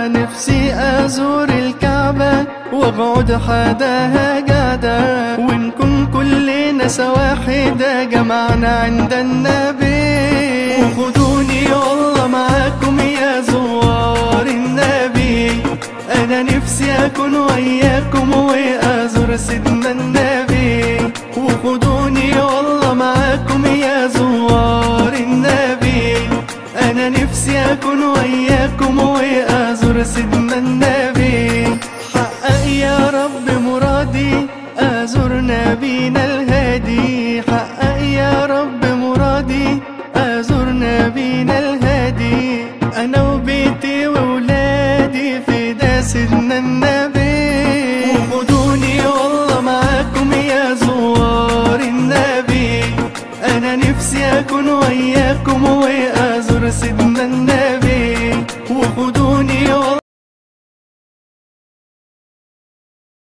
نفسي أزور الكعبة وأقعد حداها قعدة، ونكون كلنا سواحدة جمعنا عند النبي. وخدوني والله معاكم يا زوار النبي، أنا نفسي أكون وياكم وأزور سيدنا النبي. وخدوني والله معاكم يا زوار النبي، أنا نفسي أكون وياكم وأزور سيدنا النبي. حقق يا رب مرادي أزور نبينا الهادي، حقق يا رب مرادي أزور نبينا الهادي. أنا وبيتي وولادي فدا سيدنا النبي.